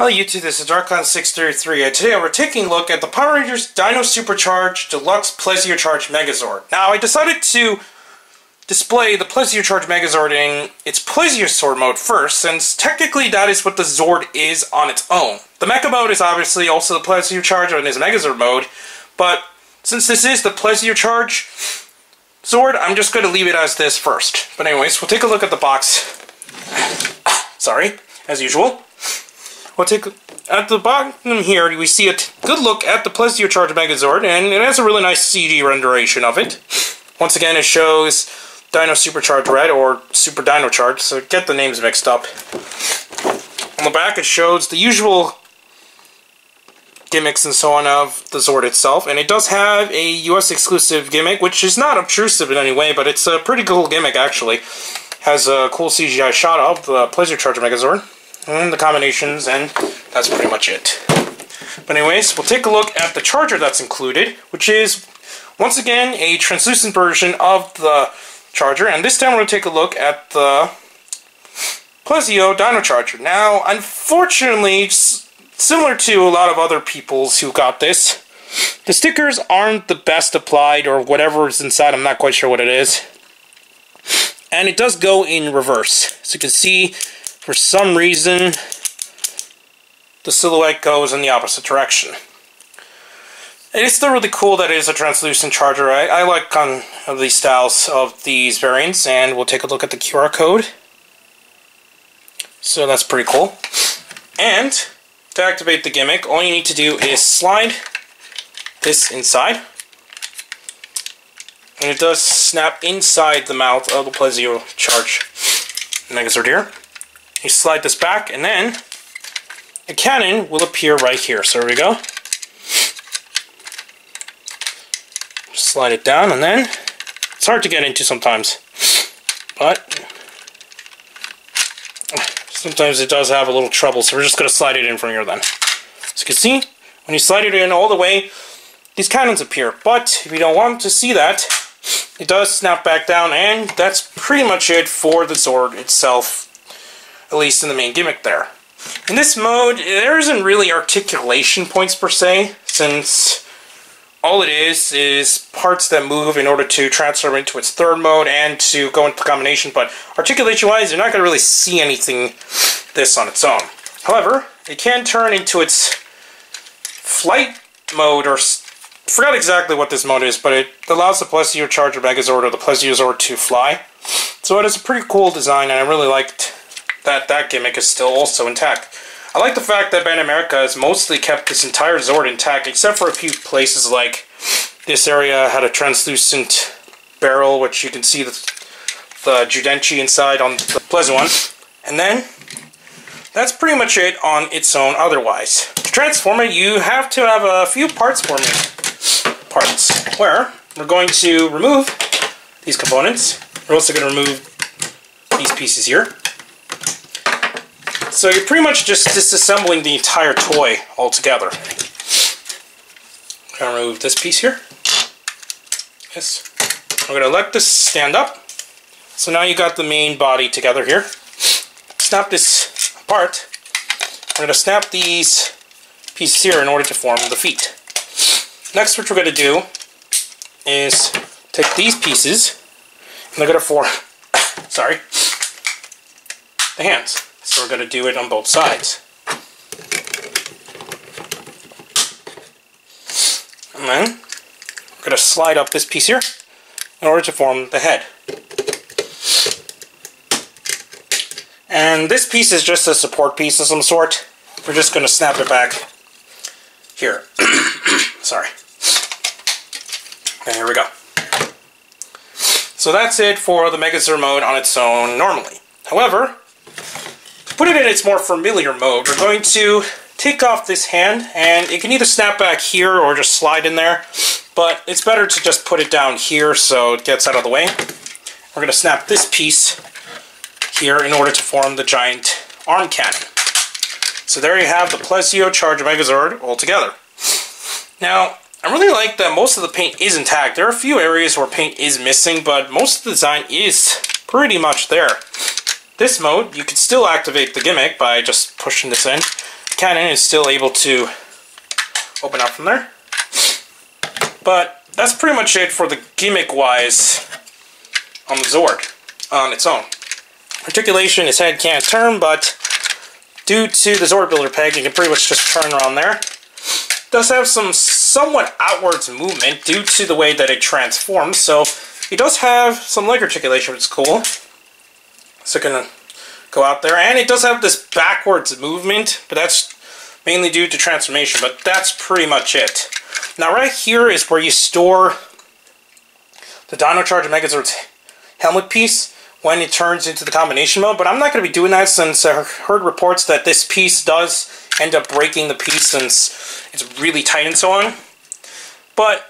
Hello YouTube, this is Darkon633, and today we're taking a look at the Power Rangers Dino Supercharge Deluxe Plesio Charge Megazord. Now, I decided to display the Plesio Charge Megazord in its Plesio Zord mode first, since technically that is what the Zord is on its own. The Mecha mode is obviously also the Plesio Charge in its Megazord mode, but since this is the Plesio Charge Zord, I'm just going to leave it as this first. But anyways, we'll take a look at the box. Sorry, as usual. We'll take at the bottom here. We see a good look at the Plesio Charge Megazord, and it has a really nice CG renderation of it. Once again, it shows Dino Supercharge Red or Super Dino Charge, so get the names mixed up. On the back, it shows the usual gimmicks and so on of the Zord itself, and it does have a US exclusive gimmick, which is not obtrusive in any way, but it's a pretty cool gimmick actually. Has a cool CGI shot of the Plesio Charge Megazord. And the combinations, and that's pretty much it. But anyways, we'll take a look at the charger that's included, which is, once again, a translucent version of the charger, and this time we're going to take a look at the Plesio Dino Charger. Now, unfortunately, similar to a lot of other people's who got this, the stickers aren't the best applied, or whatever is inside, I'm not quite sure what it is. And it does go in reverse. So you can see, for some reason, the silhouette goes in the opposite direction. It is still really cool that it is a translucent charger. I like these styles of these variants, and we'll take a look at the QR code. So that's pretty cool. And to activate the gimmick, all you need to do is slide this inside. And it does snap inside the mouth of the Plesio Charge Megazord here. You slide this back, and then a cannon will appear right here. So there we go. Slide it down, and then it's hard to get into sometimes, but sometimes it does have a little trouble. So we're just going to slide it in from here then. So you can see, when you slide it in all the way, these cannons appear. But if you don't want to see that, it does snap back down, and that's pretty much it for the Zord itself. At least in the main gimmick there. In this mode, there isn't really articulation points per se, since all it is parts that move in order to transform into its third mode and to go into the combination, but articulation-wise, you're not going to really see anything this on its own. However, it can turn into its flight mode, or I forgot exactly what this mode is, but it allows the Plesio Charger Megazord or the Plesio Zord to fly. So it is a pretty cool design, and I really liked that gimmick is still also intact. I like the fact that Bandai America has mostly kept this entire Zord intact, except for a few places like this area had a translucent barrel, which you can see the Judenchi inside on the Plezuon. And then, that's pretty much it on its own otherwise. To transform it, you have to have a few parts forming parts, where we're going to remove these components. We're also going to remove these pieces here. So you're pretty much just disassembling the entire toy altogether. I'm going to remove this piece here. Yes. We're going to let this stand up. So now you got the main body together here. Snap this apart. We're going to snap these pieces here in order to form the feet. Next, what we're going to do is take these pieces and they're going to form, the hands. So we're going to do it on both sides. And then we're going to slide up this piece here in order to form the head. And this piece is just a support piece of some sort. We're just going to snap it back here. Sorry. And here we go. So that's it for the Megazord mode on its own normally. However, put it in its more familiar mode, we're going to take off this hand, and it can either snap back here or just slide in there, but it's better to just put it down here so it gets out of the way. We're going to snap this piece here in order to form the giant arm cannon. So there you have the Plesio Charge Megazord all together. Now, I really like that most of the paint is intact. There are a few areas where paint is missing, but most of the design is pretty much there. This mode, you can still activate the gimmick by just pushing this in. cannon is still able to open up from there. But that's pretty much it for the gimmick-wise on the Zord on its own. Articulation, his head can't turn, but due to the Zord Builder peg, you can pretty much just turn around there. It does have some somewhat outwards movement due to the way that it transforms, so it does have some leg articulation, which is cool. So it can go out there, and it does have this backwards movement, but that's mainly due to transformation, but that's pretty much it. Now right here is where you store the Dino Charge and Megazord's helmet piece when it turns into the combination mode, but I'm not going to be doing that since I heard reports that this piece does end up breaking the piece since it's really tight and so on. But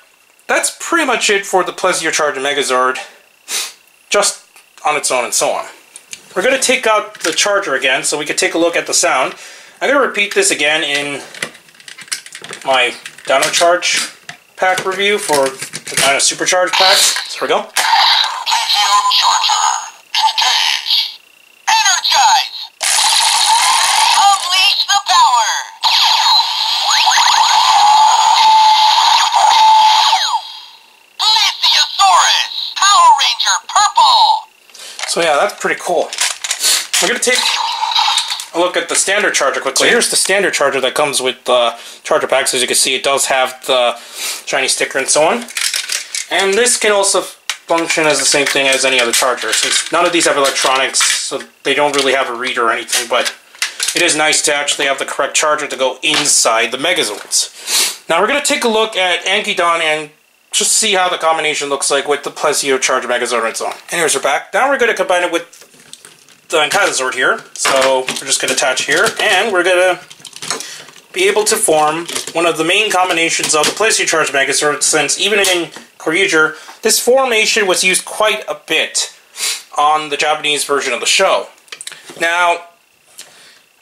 that's pretty much it for the Plesio Charge and Megazord, just on its own and so on. We're going to take out the charger again so we can take a look at the sound. I'm going to repeat this again in my Dino Charge pack review for the Dino Supercharge packs. So here we go. Dino Charger, engage, energize, unleash the power. Plesio Zord, Power Ranger Purple. So yeah, that's pretty cool. We're going to take a look at the standard charger quickly. So here's the standard charger that comes with the charger packs. As you can see, it does have the shiny sticker and so on. And this can also function as the same thing as any other charger, since none of these have electronics, so they don't really have a reader or anything, but it is nice to actually have the correct charger to go inside the Megazords. Now we're going to take a look at Ankydon and just see how the combination looks like with the Plesio Charge Megazord and so on. Anyways, we're back. Now we're going to combine it with the Megazord here, so we're just going to attach here, and we're going to be able to form one of the main combinations of the Plesio Charge Megazord, since even in Korea, this formation was used quite a bit on the Japanese version of the show. Now,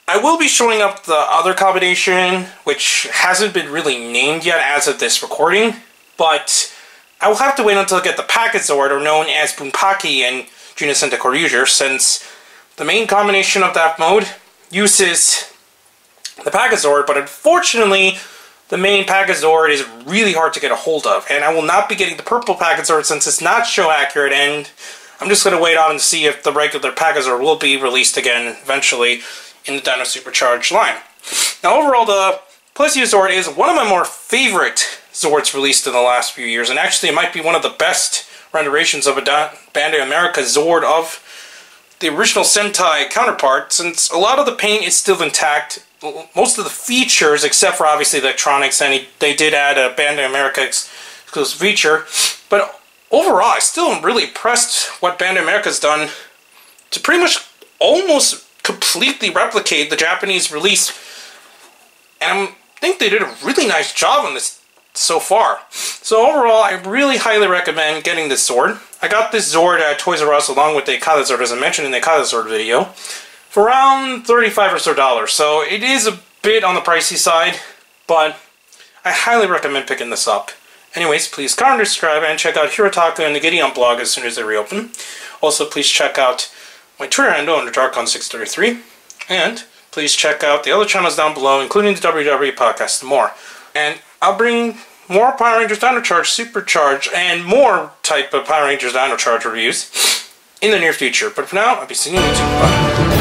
I will be showing up the other combination, which hasn't been really named yet as of this recording, but I will have to wait until I get the Megazord, or known as Bunpaki in Junisen Koryuger, since the main combination of that mode uses the Megazord, but unfortunately, the main Megazord is really hard to get a hold of, and I will not be getting the purple Megazord since it's not show accurate, and I'm just going to wait on and see if the regular Megazord will be released again eventually in the Dino Supercharge line. Now overall, the Plesio Zord is one of my more favorite Zords released in the last few years, and actually it might be one of the best renditions of a Bandai America Zord of the original Sentai counterpart, since a lot of the paint is still intact. Most of the features, except for obviously the electronics, and they did add a Bandai America exclusive feature, but overall I still am really impressed what Bandai America's done to pretty much almost completely replicate the Japanese release, and I think they did a really nice job on this so far. So overall, I really highly recommend getting this Zord. I got this Zord at Toys R Us along with the Megazord, as I mentioned in the Megazord video, for around $35 or so it is a bit on the pricey side, but I highly recommend picking this up. Anyways, please comment, subscribe, and check out Hirotaku and the Gideon blog as soon as they reopen. Also, please check out my Twitter handle under Darkon633, and please check out the other channels down below, including the WWE podcast and more. And I'll bring more Power Rangers Dino Charge, Supercharge, and more type of Power Rangers Dino Charge reviews in the near future. But for now, I'll be seeing you on YouTube. Bye.